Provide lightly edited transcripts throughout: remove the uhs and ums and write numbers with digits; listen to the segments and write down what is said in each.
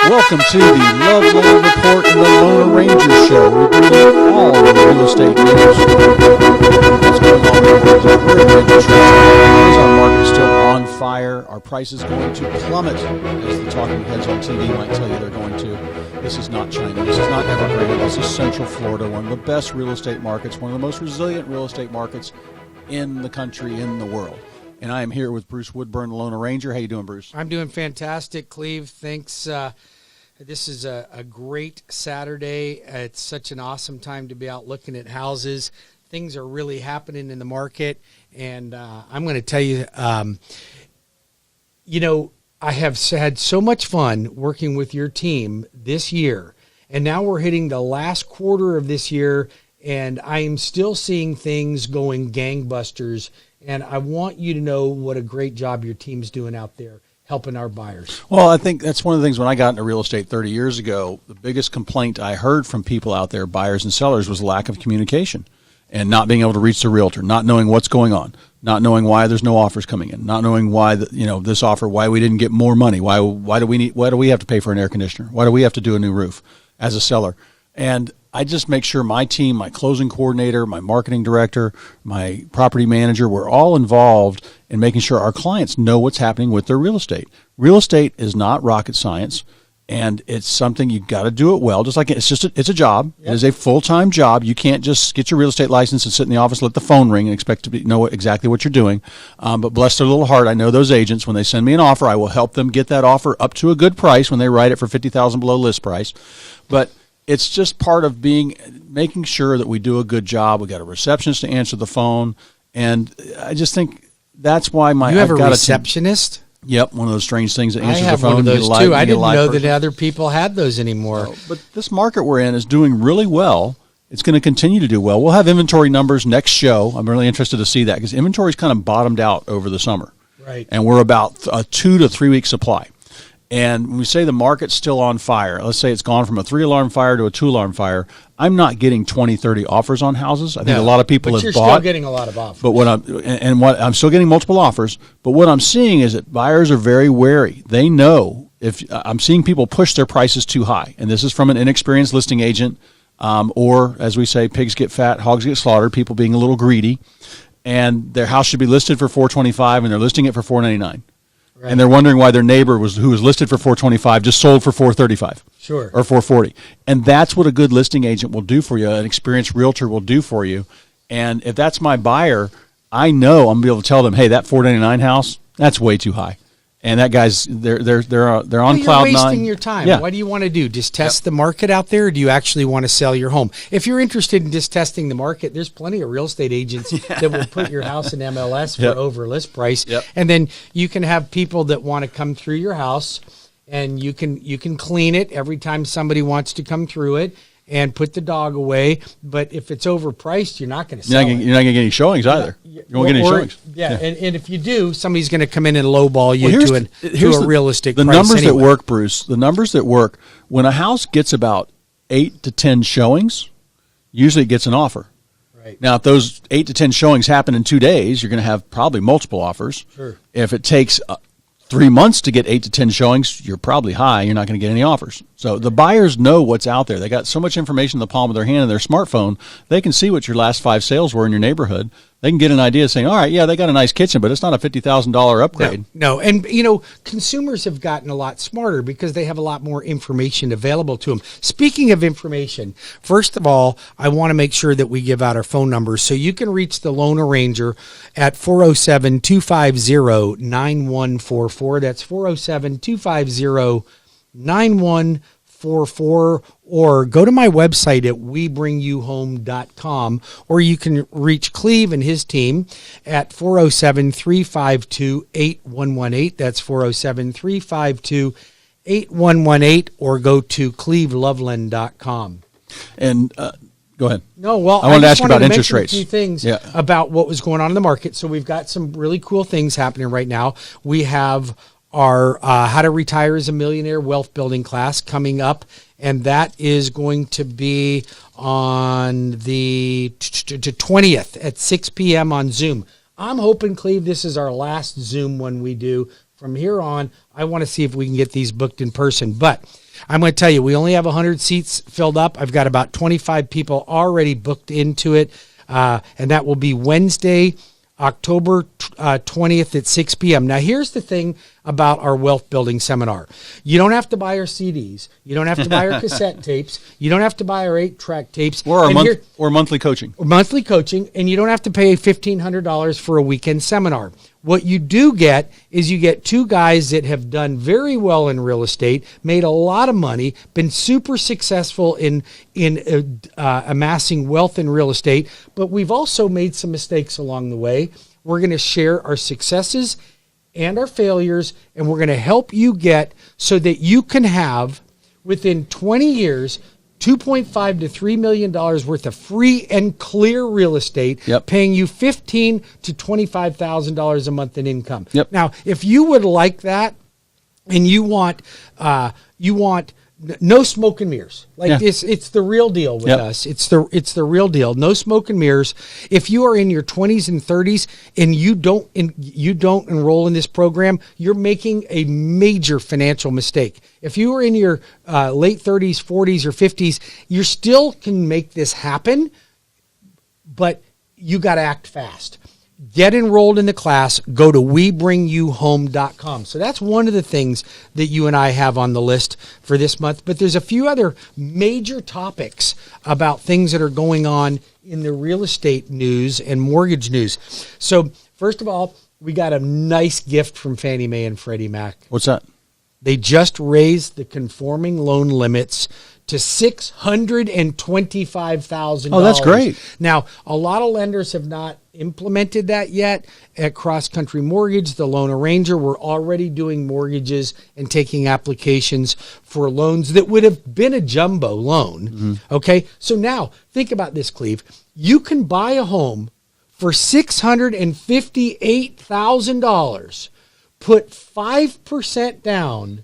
Welcome to the Loveland Report and the Lone Ranger Show. We bring you all the real estate news. What's going on in the Is our market still on fire? Are prices going to plummet, as the talking heads on TV might tell you they're going to? This is not China. This is not Evergrande. This is Central Florida, one of the best real estate markets, one of the most resilient real estate markets in the country, in the world. And I am here with Bruce Woodburn, the Lone Ranger. How you doing, Bruce? I'm doing fantastic, Cleve. Thanks. This is a great Saturday. It's such an awesome time to be out looking at houses. Things are really happening in the market. And I'm going to tell you, I have had so much fun working with your team this year. And now we're hitting the last quarter of this year, and I am still seeing things going gangbusters. And I want you to know what a great job your team's doing out there helping our buyers. Well, I think that's one of the things when I got into real estate 30 years ago, the biggest complaint I heard from people out there, buyers and sellers, was lack of communication and not being able to reach the realtor, not knowing what's going on, not knowing why there's no offers coming in, not knowing why this offer, why we didn't get more money, why do we have to pay for an air conditioner? Why do we have to do a new roof as a seller? And I just make sure my team, my closing coordinator, my marketing director, my property manager, we're all involved in making sure our clients know what's happening with their real estate. Real estate is not rocket science, and it's something you got to do it well. Just like it's a job. Yep. It is a full-time job. You can't just get your real estate license and sit in the office, let the phone ring, and expect to know exactly what you're doing. But bless their little heart, I know those agents. When they send me an offer, I will help them get that offer up to a good price when they write it for $50,000 below list price. But it's just part of making sure that we do a good job. We got a receptionist to answer the phone, and I just think that's why you have a receptionist. Yep, one of those strange things that answers the phone. I have one of those too. I didn't know that other people had those anymore. No, but this market we're in is doing really well. It's going to continue to do well. We'll have inventory numbers next show. I'm really interested to see that because inventory's kind of bottomed out over the summer, right? And we're about a 2 to 3 week supply. And when we say the market's still on fire, let's say it's gone from a 3-alarm fire to a 2-alarm fire, I'm not getting 20, 30 offers on houses. I think a lot of people have bought. But you're still getting a lot of offers. But I'm still getting multiple offers. But what I'm seeing is that buyers are very wary. They know if I'm seeing people push their prices too high, and this is from an inexperienced listing agent, or as we say, pigs get fat, hogs get slaughtered. People being a little greedy, and their house should be listed for $425, and they're listing it for $499. Right. And they're wondering why their neighbor who was listed for $425 just sold for $435. Sure. Or $440. And that's what a good listing agent will do for you, an experienced realtor will do for you. And if that's my buyer, I know I'm going to be able to tell them, hey, that $499 house, that's way too high. And that guy's they're on cloud nine. You're wasting your time. Yeah. What do you want to do? Just test the market out there, or do you actually want to sell your home? If you're interested in just testing the market, there's plenty of real estate agents that will put your house in MLS for over list price. Yep. And then you can have people that want to come through your house, and you can clean it every time somebody wants to come through it and put the dog away. But if it's overpriced, you're not going to sell it. You're not going to get any showings either. You won't get any showings. Yeah, and if you do, somebody's going to come in and lowball you to a realistic price. The numbers that work, Bruce, the numbers that work, when a house gets about 8 to 10 showings, usually it gets an offer. Right. Now, if those 8 to 10 showings happen in 2 days, you're going to have probably multiple offers. Sure. If it takes 3 months to get 8 to 10 showings, you're probably high. You're not going to get any offers. So the buyers know what's out there. They got so much information in the palm of their hand and their smartphone. They can see what your last 5 sales were in your neighborhood. They can get an idea saying, all right, yeah, they got a nice kitchen, but it's not a $50,000 upgrade. No. And, consumers have gotten a lot smarter because they have a lot more information available to them. Speaking of information, first of all, I want to make sure that we give out our phone numbers. So you can reach the Lone Ranger at 407-250-9144. That's 407-250-9144. Or go to my website at webringyouhome.com, or you can reach Cleve and his team at 407-352-8118. That's 407-352-8118, or go to cleveloveland.com. And go ahead. No, well, I wanted to ask you about interest rates. A few things about what was going on in the market. So we've got some really cool things happening right now. We have our How to Retire as a Millionaire Wealth Building class coming up, and that is going to be on the 20th at 6 p.m. on Zoom. I'm hoping, Cleve, this is our last Zoom one we do. From here on, I want to see if we can get these booked in person. But I'm going to tell you, we only have 100 seats filled up. I've got about 25 people already booked into it. And that will be Wednesday, October 20th at 6 p.m. Now, here's the thing about our wealth building seminar. You don't have to buy our CDs. You don't have to buy our cassette tapes. You don't have to buy our 8-track tapes. Or monthly coaching. Or monthly coaching, and you don't have to pay $1,500 for a weekend seminar. What you do get is you get two guys that have done very well in real estate, made a lot of money, been super successful in amassing wealth in real estate, but we've also made some mistakes along the way. We're going to share our successes and our failures, and we're going to help you get so that you can have, within 20 years, $2.5 to $3 million worth of free and clear real estate, paying you $15,000 to $25,000 a month in income. Now, if you would like that, and you want no smoke and mirrors, like it's the real deal with us. It's the real deal. No smoke and mirrors. If you are in your 20s and 30s and you don't enroll in this program, you're making a major financial mistake. If you are in your late 30s, 40s, or 50s, you still can make this happen, but you got to act fast. Get enrolled in the class. Go to WeBringYouHome.com. So that's one of the things that you and I have on the list for this month. But there's a few other major topics about things that are going on in the real estate news and mortgage news. So first of all, we got a nice gift from Fannie Mae and Freddie Mac. What's that? They just raised the conforming loan limits to $625,000. Oh, that's great. Now, a lot of lenders have not implemented that yet. At CrossCountry Mortgage, the loan arranger, we're already doing mortgages and taking applications for loans that would have been a jumbo loan. Okay, so now think about this, Cleve. You can buy a home for $658,000, put 5% down,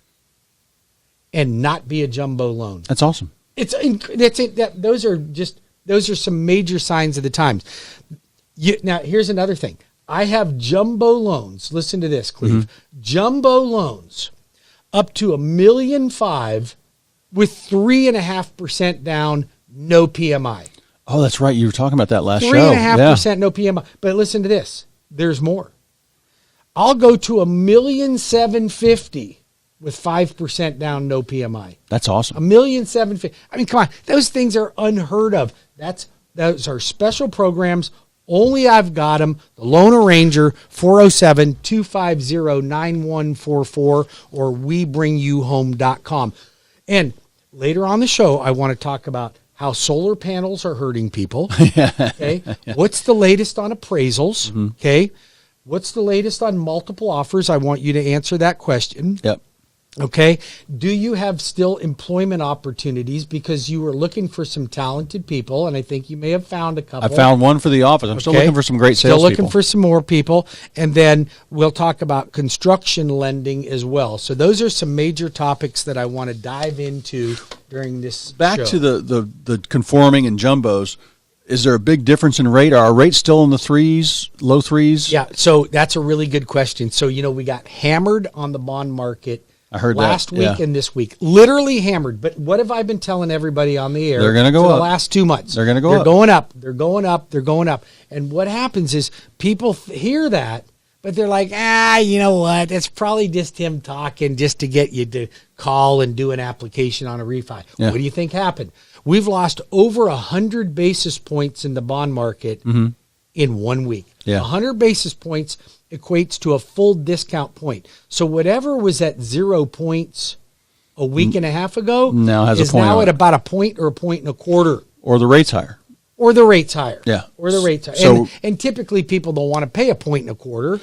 and not be a jumbo loan. That's awesome. Those are some major signs of the times. Now, here's another thing. I have jumbo loans. Listen to this, Cleve. Jumbo loans up to $1.5 million with 3.5% down, no PMI. Oh, that's right. You were talking about that last show. 3.5% no PMI. But listen to this. There's more. I'll go to $1,750,000 with 5% down, no PMI. That's awesome. $1,750,000. I mean, come on. Those things are unheard of. Those are special programs. Only I've got them. The Loan Arranger, 407-250-9144 or WeBringYouHome.com. And later on the show, I want to talk about how solar panels are hurting people. Okay. What's the latest on appraisals? Okay. What's the latest on multiple offers? I want you to answer that question. Okay. Do you have still employment opportunities because you were looking for some talented people? And I think you may have found a couple. I found one for the office. I'm still looking for some great salespeople. Still looking for some more people. And then we'll talk about construction lending as well. So those are some major topics that I want to dive into during this Back show. to the conforming and jumbos. Is there a big difference in rate? Are our rates still in the threes, low threes? Yeah. So that's a really good question. So, we got hammered on the bond market. I heard last that. week and this week, literally hammered. But what have I been telling everybody on the air? They're going to go for up. The last 2 months. They're going to go They're up. going up. They're going up. They're going up. And what happens is people hear that, but they're like, you know what? It's probably just him talking just to get you to call and do an application on a refi. Yeah. What do you think happened? We've lost over 100 basis points in the bond market in 1 week. 100 basis points equates to a full discount point. So whatever was at 0 points a week and a half ago now has is a point now on at it. about a point or a point and a quarter. Or the rate's higher. Or the rate's higher. Yeah. Or the rate's higher. So, and typically people don't want to pay a point and a quarter,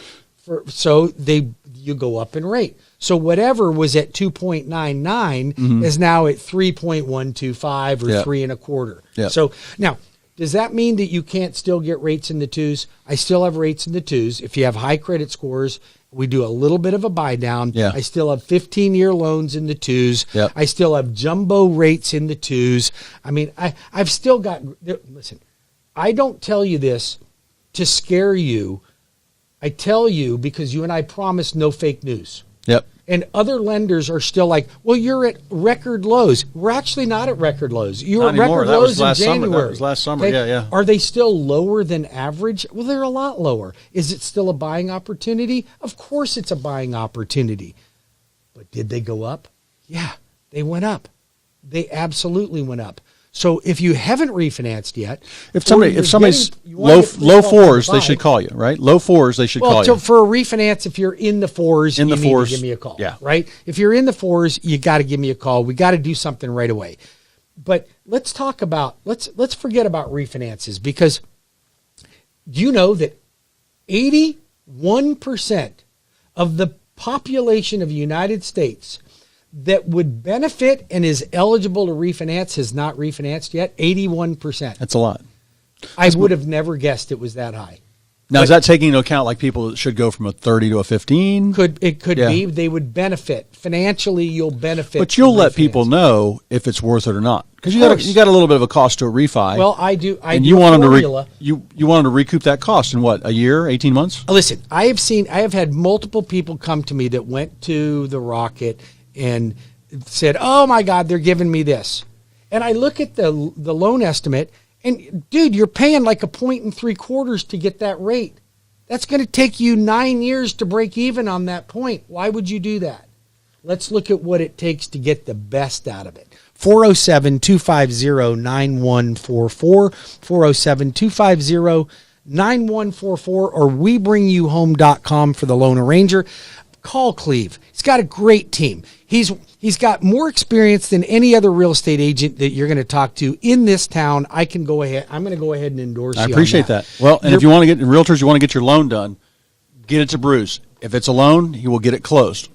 so you go up in rate. So whatever was at 2.99 is now at 3.125 or 3 1/4. Yeah. So now, does that mean that you can't still get rates in the twos? I still have rates in the twos. If you have high credit scores, we do a little bit of a buy down. Yeah. I still have 15-year loans in the twos. Yep. I still have jumbo rates in the twos. I mean, I've still got, listen, I don't tell you this to scare you. I tell you, because you and I promised no fake news. Yep. And other lenders are still like, well, you're at record lows. We're actually not at record lows. You were at record lows in January. That was last summer. Okay? Yeah. Are they still lower than average? Well, they're a lot lower. Is it still a buying opportunity? Of course it's a buying opportunity. But did they go up? Yeah, they went up. They absolutely went up. So if you haven't refinanced yet, if somebody's low fours, they should call you, right? Low fours, they should call you. For a refinance, if you're in the fours, you need to give me a call. Yeah. Right? If you're in the fours, you got to give me a call. We got to do something right away. But let's talk about let's forget about refinances, because do you know that 81% of the population of the United States that would benefit and is eligible to refinance has not refinanced yet? 81%. That's a lot. I would have never guessed it was that high. Now, is that taking into account like people that should go from a 30 to a 15? It could be. They would benefit. Financially, you'll benefit. But you'll let people know if it's worth it or not. Because you got a little bit of a cost to a refi. Well, I do. You want them to you want them to recoup that cost in what, a year, 18 months? Listen, I have had multiple people come to me that went to the Rocket and said, "Oh my God, they're giving me this," and I look at the loan estimate, and dude, you're paying like 1.75 to get that rate. That's going to take you 9 years to break even on that point. Why would you do that? Let's look at what it takes to get the best out of it. 407-250-9144, 407-250-9144, or WeBringYouHome.com for the loan arranger. Call Cleve. He's got a great team. He's got more experience than any other real estate agent that you're going to talk to in this town. I'm going to go ahead and endorse you. I appreciate that. Well, and if you want to get realtors, you want to get your loan done, get it to Bruce. If it's a loan, he will get it closed.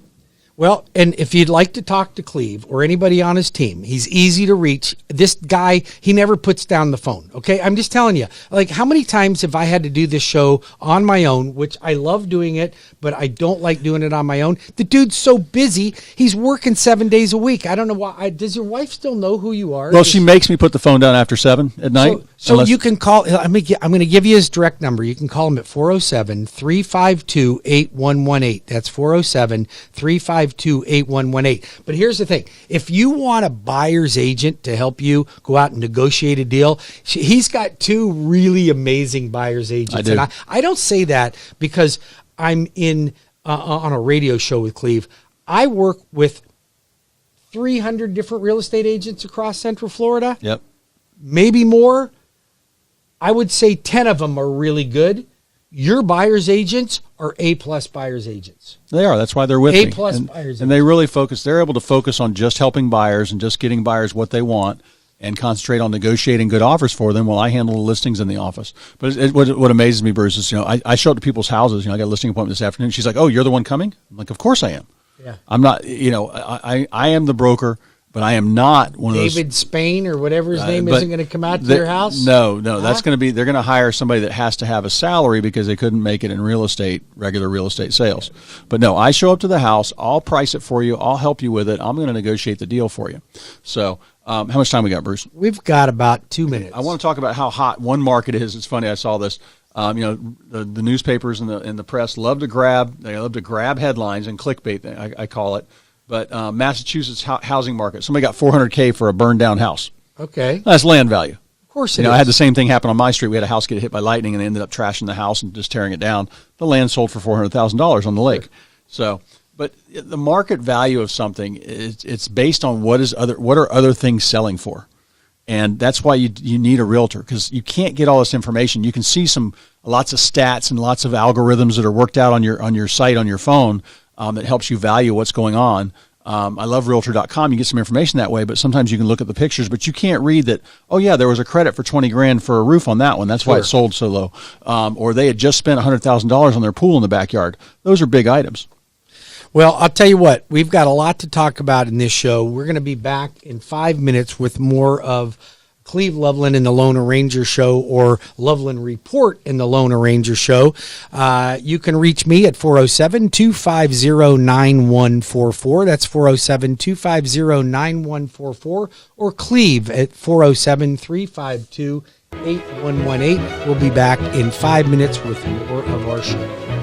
Well, and if you'd like to talk to Cleve or anybody on his team, he's easy to reach. This guy, he never puts down the phone, okay? I'm just telling you, like, how many times have I had to do this show on my own, which I love doing it, but I don't like doing it on my own. The dude's so busy, he's working 7 days a week. I don't know why. Does your wife still know who you are? Well, she makes me put the phone down after 7 at night. So you can call, I'm going to give you his direct number. You can call him at 407-352-8118. That's 407-352-8118. But here's the thing. If you want a buyer's agent to help you go out and negotiate a deal, he's got 2 really amazing buyer's agents. I do. And I don't say that because I'm on a radio show with Cleve. I work with 300 different real estate agents across Central Florida. Yep. Maybe more. I would say 10 of them are really good. Your buyer's agents are A-plus buyer's agents. They are. That's why they're with me. A-plus buyer's agents. And they really focus. They're able to focus on just helping buyers and just getting buyers what they want and concentrate on negotiating good offers for them while I handle the listings in the office. But what amazes me, Bruce, is, I show up to people's houses. I got a listing appointment this afternoon. She's like, "Oh, you're the one coming?" I'm like, "Of course I am." Yeah. I'm not, I am the broker. But I am not one of those. David Spain or whatever his name isn't going to come out to your house? No. That's going to be, they're going to hire somebody that has to have a salary because they couldn't make it in regular real estate sales. But no, I show up to the house. I'll price it for you. I'll help you with it. I'm going to negotiate the deal for you. So how much time we got, Bruce? We've got about 2 minutes. I want to talk about how hot one market is. It's funny. I saw this. The newspapers and the press love to grab headlines and clickbait, I call it. But Massachusetts housing market, somebody got $400K for a burned down house. Okay. That's land value. Of course it is. I had the same thing happen on my street. We had a house get hit by lightning and they ended up trashing the house and just tearing it down. The land sold for $400,000 on the lake. Sure. So, but the market value of something, it's based on what are other things selling for. And that's why you need a realtor, because you can't get all this information. You can see lots of stats and lots of algorithms that are worked out on your site on your phone that helps you value what's going on. I love Realtor.com. You get some information that way, but sometimes you can look at the pictures, but you can't read that, oh yeah, there was a credit for $20,000 for a roof on that one. That's why it sold so low. Or they had just spent $100,000 on their pool in the backyard. Those are big items. Well, I'll tell you what, we've got a lot to talk about in this show. We're going to be back in 5 minutes with more of Cleve Loveland in the Loan Arranger Show, or Loveland Report in the Loan Arranger Show. You can reach me at 407-250-9144. That's 407-250-9144, or Cleve at 407-352-8118. We'll be back in 5 minutes with more of our show.